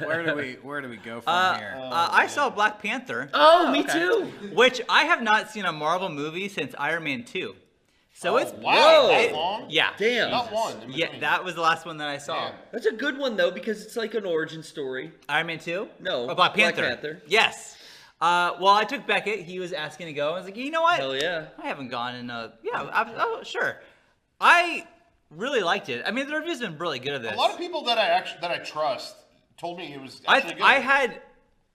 Where do we go from here? I saw Black Panther. Oh, me too. Which I have not seen a Marvel movie since Iron Man 2. So it's wow, that long? Yeah. Damn. Not one. Yeah, that was the last one that I saw. Yeah. That's a good one though because it's like an origin story. Iron Man 2? No, Oh, Black Black Panther. Panther. Yes. Well, I took Beckett. He was asking to go. I was like, you know what? Hell yeah. I haven't gone in oh, sure. I really liked it. I mean, the review's been really good of this. A lot of people that I trust told me it was actually good. I had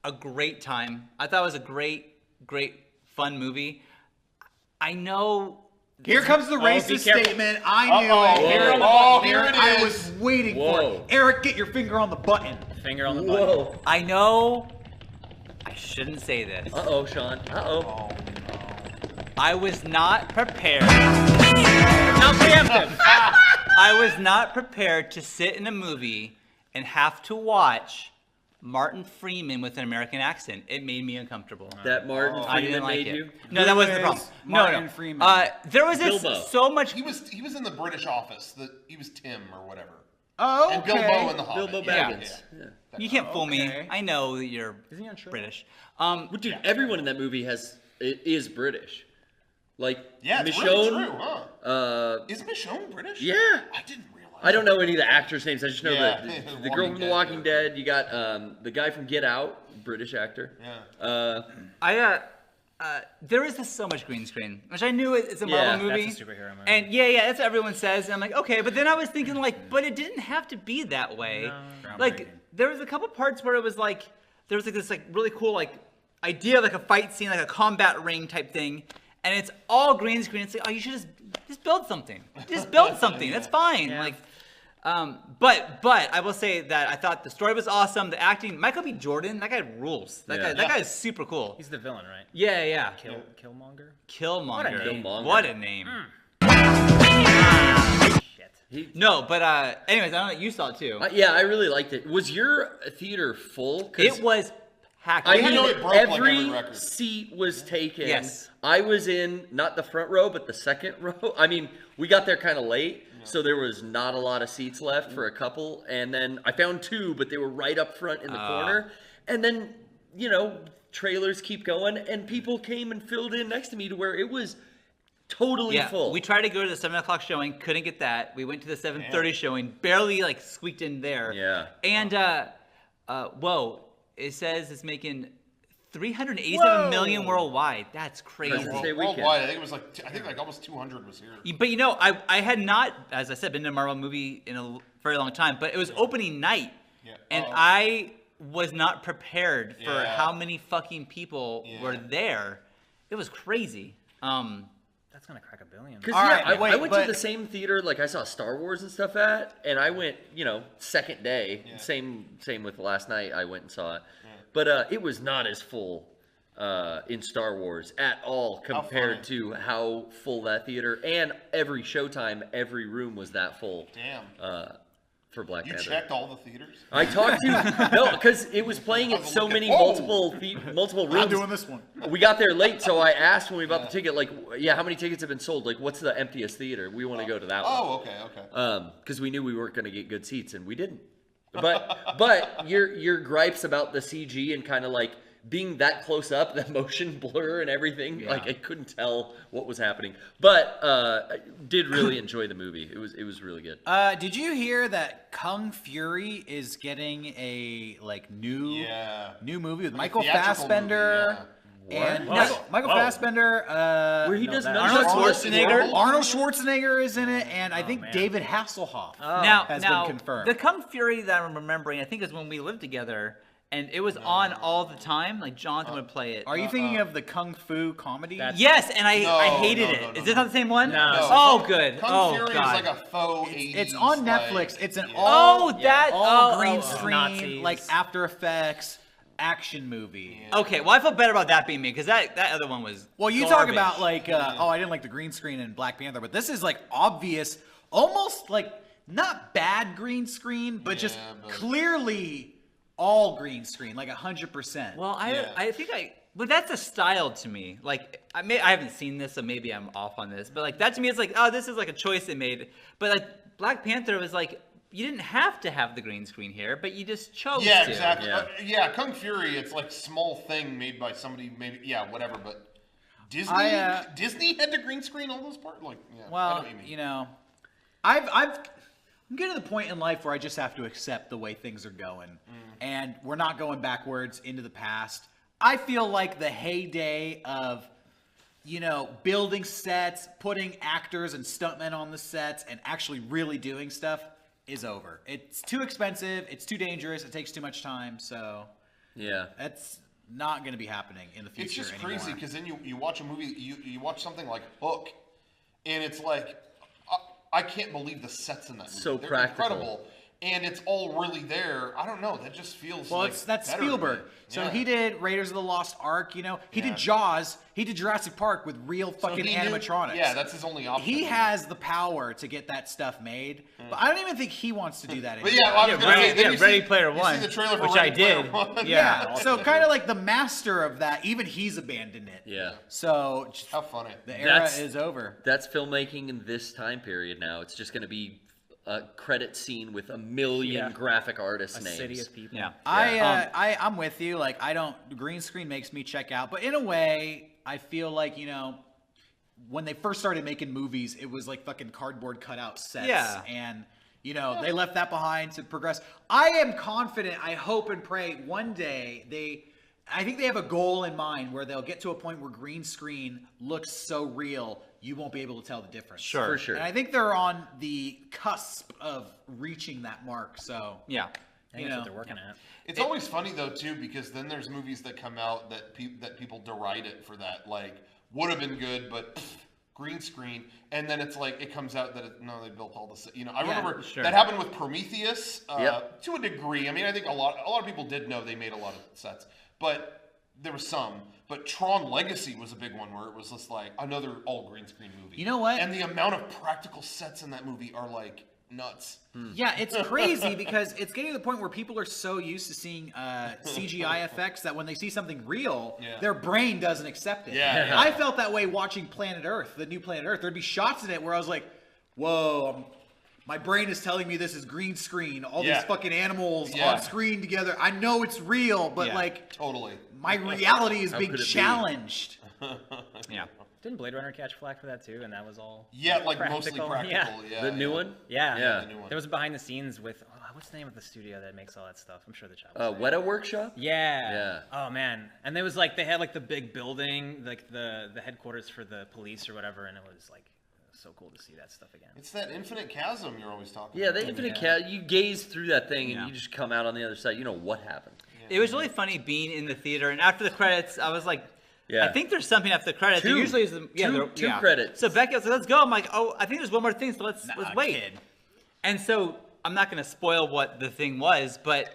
a great time. I thought it was a great fun movie. I know. Here comes the racist statement. I knew it. Here it is. I was waiting for it. Eric, get your finger on the button. Finger on the button. Whoa. I know. I shouldn't say this. Uh-oh, Sean. Uh-oh. I was not prepared. Not preemptive. I was not prepared to sit in a movie and have to watch Martin Freeman with an American accent. It made me uncomfortable. That Martin I Freeman didn't like made it. you? No, that wasn't the problem. Martin no. Freeman? There was this Bilbo. so much. He was in the British office. He was Tim or whatever. Oh, okay. And Bilbo in the Hobbit. Bilbo Yeah. Baggins. Yeah. You can't fool me. Okay. I know that you're Isn't he on Shrek? British. Well, dude, everyone in that movie is British. Like Yeah, it's Michonne. really true, huh? Uh, Is Michonne British? yeah. I didn't realize. I don't know any of the actors' names. I just know Yeah. the girl from The Walking Dead. You got the guy from Get Out, British actor. Yeah. There is so much green screen, which I knew it's a Marvel Yeah, movie. That's a superhero movie. And yeah, that's what everyone says. And I'm like, okay, but then I was thinking like, but it didn't have to be that way. Like there was a couple parts where it was like, there was like this like really cool like idea of like a fight scene, like a combat ring type thing, and it's all green screen. It's like, oh, you should just build something. Just build something. That's fine. Yeah. Like, but I will say that I thought the story was awesome. The acting, Michael B. Jordan, that guy rules. That guy is super cool. He's the villain, right? Yeah. Killmonger? Killmonger. What a name. What a name. Shit. No, but anyways, I don't know. You saw it too. Yeah, I really liked it. Was your theater full? 'Cause It was packed. I We had mean, know it broke like every every record. seat was taken. Yes. I was in not the front row, but the second row. I mean, we got there kind of late, so there was not a lot of seats left for a couple. And then I found two, but they were right up front in the corner. And then, trailers keep going, and people came and filled in next to me to where it was totally full. We tried to go to the 7 o'clock showing, couldn't get that. We went to the 7:30 showing, barely like squeaked in there. Yeah. And it says it's making 387 million worldwide. That's crazy. President's Day weekend. Worldwide, I think it was like almost 200 was here. But I had not, as I said, been to a Marvel movie in a very long time. But it was opening night, and I was not prepared for how many fucking people were there. It was crazy. That's gonna crack $1 billion. Because All right, I wait, went to the same theater like I saw Star Wars and stuff at, and I went, second day. Yeah. Same with last night. I went and saw it, but it was not as full in Star Wars at all compared to how full that theater and every showtime, every room was that full. Damn. For Black You Panther. checked all the theaters? I talked to no, because it was playing at so many multiple rooms. I'm doing this one. We got there late, so I asked when we bought the ticket, like, how many tickets have been sold? Like, what's the emptiest theater? We want to go to that one. Oh, okay. Because we knew we weren't going to get good seats, and we didn't. But your gripes about the CG and kind of like being that close up, the motion blur and everything, like I couldn't tell what was happening. But I did really enjoy the movie. It was really good. Did you hear that Kung Fury is getting a new movie with Michael theatrical Fassbender? movie, And What? Michael Fassbender, Where he does Arnold Schwarzenegger. Arnold Schwarzenegger is in it, and I think David Hasselhoff has been confirmed. The Kung Fury that I'm remembering, I think, is when we lived together, and it was on all the time. Like Jonathan would play it. Are you thinking of the Kung Fu comedy? Yes, and I hated it. no, Is this not the same one? No. Oh, good. Kung Fury God. is like a faux 80s. It's on like- Netflix. It's an Oh, that. all oh, green oh, screen, Nazis. like After Effects action movie. Okay, well, I feel better about that being me because that other one was. Well, you talk about like, I didn't like the green screen in Black Panther, but this is like obvious, almost like not bad green screen, but just clearly all green screen, like 100%. Well, I think but that's a style to me. Like I haven't seen this, so maybe I'm off on this. But like that to me, it's like, oh, this is like a choice they made. But like Black Panther was like, you didn't have to have the green screen here, but you just chose Yeah, to. exactly. Yeah. Yeah, Kung Fury, it's like small thing made by somebody, maybe, yeah, whatever, but Disney Disney had to green screen all those parts? Like, yeah, I know Well, what you mean. you know, I'm getting to the point in life where I just have to accept the way things are going. And we're not going backwards into the past. I feel like the heyday of, you know, building sets, putting actors and stuntmen on the sets, and actually really doing stuff is over. It's too expensive. It's too dangerous. It takes too much time. So Yeah. that's not going to be happening in the future It's just anymore. crazy because then you watch a movie, you watch something like Hook, and it's like, I can't believe the sets in that movie. So They're practical. incredible. And it's all really there. I don't know. That just feels Well, like that's better to me. Spielberg. So Yeah. he did Raiders of the Lost Ark, you know. He Yeah. did Jaws. He did Jurassic Park with real So fucking he knew- animatronics. Yeah, that's his only option. He has the power to get that stuff made, but I don't even think he wants to do that But anymore. yeah, I was gonna say, then you Ready see- Player you see One, the trailer for which Ready I did. Player One. Yeah, so kind of like the master of that, even he's abandoned it. Yeah. So just- How funny. the era That's- is over. That's filmmaking in this time period now. It's just going to be a credit scene with a million Yeah. graphic artist A names. city of people. Yeah. I'm with you. Like, green screen makes me check out, but in a way, I feel like, you know, when they first started making movies, it was like fucking cardboard cutout sets. Yeah. And, you know, they left that behind to progress. I am confident, I hope and pray one day I think they have a goal in mind where they'll get to a point where green screen looks so real, you won't be able to tell the difference. Sure. For sure. And I think they're on the cusp of reaching that mark. So, Yeah. I think you that's know, what they're working at. It's always funny though too, because then there's movies that come out that people deride it for that, like would have been good, but green screen, and then it's like it comes out that no, they built all this. You know, I remember sure. that happened with Prometheus Yep. to a degree. I mean, I think a lot of people did know they made a lot of sets, but there was some. But Tron Legacy was a big one where it was just like another all green screen movie. You know what? And the amount of practical sets in that movie are like nuts. yeah, it's crazy because it's getting to the point where people are so used to seeing CGI effects that when they see something real, Yeah. their brain doesn't accept it. Yeah. I felt that way watching Planet Earth, the new Planet Earth. There'd be shots in it where I was like, whoa, my brain is telling me this is green screen. All Yeah. these fucking animals Yeah. on screen together. I know it's real, but Yeah. like Totally. my reality is How being could it be? challenged. Yeah. Didn't Blade Runner catch flack for that too? And that was all Yeah, like mostly practical? practical. Yeah. The new one? Yeah. Yeah. The new one. There was behind the scenes with what's the name of the studio that makes all that stuff? I'm sure the chat. will say. Weta Workshop? Yeah. Yeah. Oh man. And there was like they had like the big building, like the headquarters for the police or whatever, and it was like so cool to see that stuff again. It's that infinite chasm you're always talking Yeah, about. the Infinite Cat. You gaze through that thing and Yeah. you just come out on the other side. You know what happened. It was really funny being in the theater, and after the credits, I was like, Yeah. I think there's something after the credits. Two. It usually is Two credits. So Becky was like, let's go. I'm like, oh, I think there's one more thing, so let's wait. Kid. And so I'm not gonna spoil what the thing was, but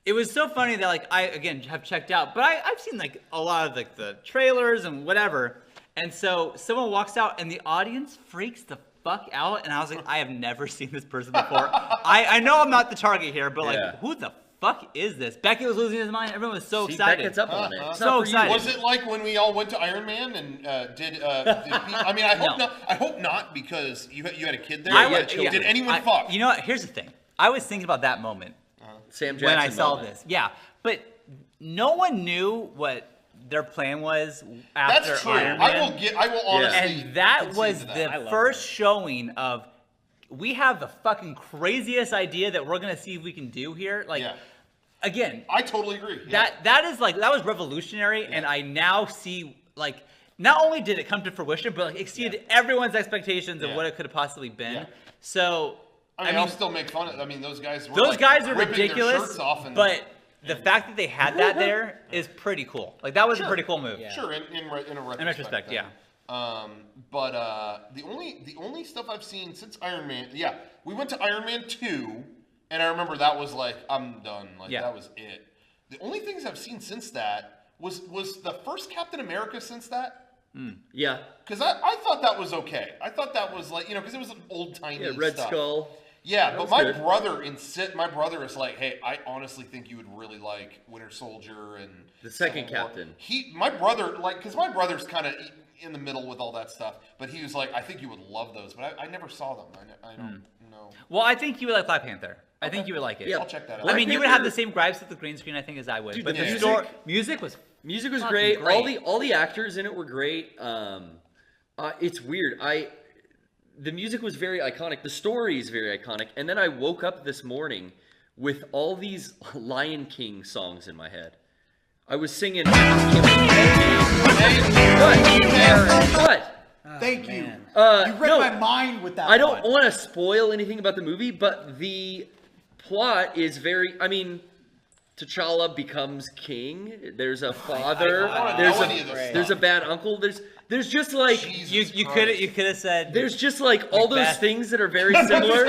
it was so funny that like I again have checked out, but I've seen like a lot of like the trailers and whatever. And so someone walks out and the audience freaks the fuck out, and I was like, I have never seen this person before. I know I'm not the target here, but like, Yeah. who the fuck is this? Becky was losing his mind. Everyone was so See, excited. Beckett's up on it. It's So not for you. excited. Was it like when we all went to Iron Man and did I mean, I hope No. not. I hope not because you had a kid there. I But would- yeah. Did anyone fuck? You know what? Here's the thing. I was thinking about that moment Sam Jackson when I saw moment. this. Yeah, but no one knew what their plan was after That's true. Iron Man. I will honestly. And that concede was to that. the I love first showing of we have the fucking craziest idea that we're gonna see if we can do here. Like, Yeah. again, I totally agree. Yeah. that is like that was revolutionary, and I now see like not only did it come to fruition, but like exceeded everyone's expectations of Yeah. what it could have possibly been. Yeah. So I mean, I'll still make fun of. I mean, those guys. Were those like guys are ripping their ridiculous, shirts off and, but the fact that they had that there is pretty cool. Like that was a Sure. pretty cool move. Yeah. Sure, in a retrospect. In retrospect, then. yeah. But the only stuff I've seen since Iron Man, yeah, we went to Iron Man 2, and I remember that was like, I'm done. Like Yeah. that was it. The only things I've seen since that was the first Captain America since that. Yeah. Because I thought that was okay. I thought that was like, because it was an old tiny Yeah, Red stuff. Skull. Yeah, That but was my good. brother is like, hey, I honestly think you would really like Winter Soldier and The second Civil War." Captain. My brother, like, because my brother's kind of in the middle with all that stuff, but he was like, I think you would love those, but I never saw them. I don't know. know. Well, I think you would like Black Panther. I think you would like it. Yeah. I'll check that out. I mean, you would Panther- have the same gripes with the green screen, I think, as I would. Dude, but the the music was Music was fucking great. great. All the actors in it were great. It's weird. The music was very iconic. The story is very iconic. And then I woke up this morning with all these Lion King songs in my head. I was singing. What? Thank you. man. You read no, my mind with that. I don't one. want to spoil anything about the movie, but the plot is very. I mean, T'Challa becomes king. There's a father. I don't There's know a any of this there's a stuff. bad uncle. There's just like Jesus You Christ. could have said there's just like all those Macbeth. things that are very similar.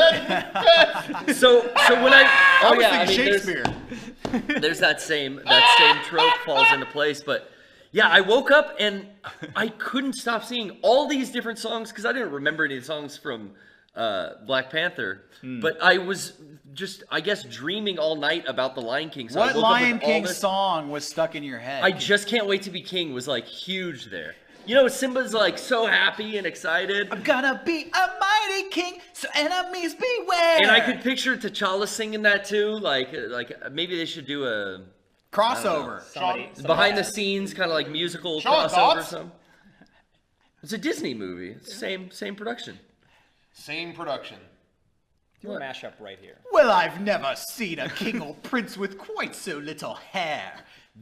so when I was I thinking mean, Shakespeare. there's that same trope falls into place, but yeah, I woke up and I couldn't stop singing all these different songs because I didn't remember any songs from Black Panther, but I was just, I guess, dreaming all night about the Lion King. So I What woke up Lion with all King this- song was stuck in your head? I just can't wait to be king was like huge there. You know, Simba's like so happy and excited. I'm gonna be a mighty king, so enemies beware. And I could picture T'Challa singing that too. Like maybe they should do a crossover. behind the scenes kind of like musical Sean, crossover or thoughts? something. It's a Disney movie. It's the same production. Same production. Do a mashup right here. Well, I've never seen a king or prince with quite so little hair.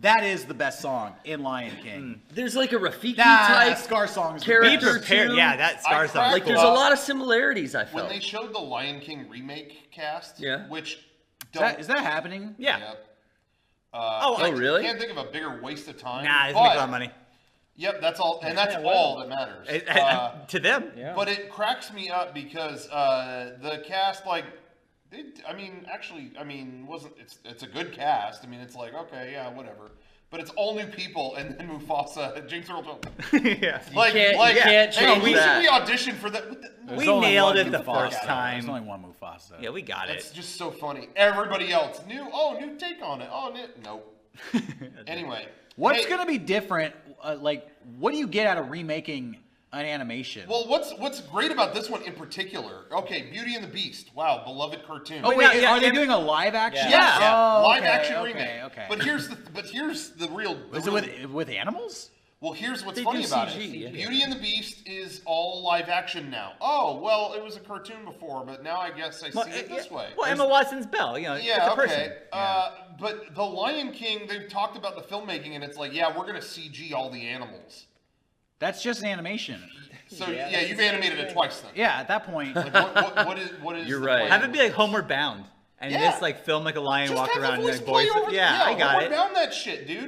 That is the best song in Lion King. There's like a Rafiki Nah, type Scar song is the character best. Be prepared. too. Yeah, that Scar song. Like there's a lot of similarities I When felt. they showed the Lion King remake cast, Yeah. which Is that happening? Yeah. Yep. Oh, I really? can't think of a bigger waste of time. Nah, it's but- make a lot of money. Yep, that's all, and that's Yeah, well. all that matters. To them. Yeah. But it cracks me up because the cast, like, wasn't it's a good cast. I mean, it's like, okay, yeah, whatever. But it's all new people, and then Mufasa, James Earl Jones. Yeah. Like, can't- you like, can't hey, change we that. should we audition for that? What the- There's We only nailed one it the Mufasa. first time. There's only one Mufasa. Yeah, we got It's it. just so funny. Everybody else, new take on it. Oh, nope. Anyway, What's hey, gonna be different? Like, what do you get out of remaking an animation? Well, what's great about this one in particular? Okay, Beauty and the Beast. Wow, beloved cartoon. oh wait, yeah, are they and- doing a live action? Yes, Oh, live okay, action okay, remake. Okay. But here's the real. is it with animals? Well, here's what's They funny do about CG, it. yeah. Beauty and the Beast is all live action now. Oh, well, it was a cartoon before, but now I guess I see it this way. Well, Emma Watson's Belle. You know, Yeah, it's a okay. person. But The Lion King, they've talked about the filmmaking, and it's like, yeah, we're gonna CG all the animals. That's just an animation. So yeah, you've animated it twice then. Yeah, at that point. Like, what is? You're the right. plan? Have it be like Homeward Bound, and Yeah. just like film like a lion Just walk have the around and voice like play voice. over. Yeah, I got Homeward it. Bound that shit, dude.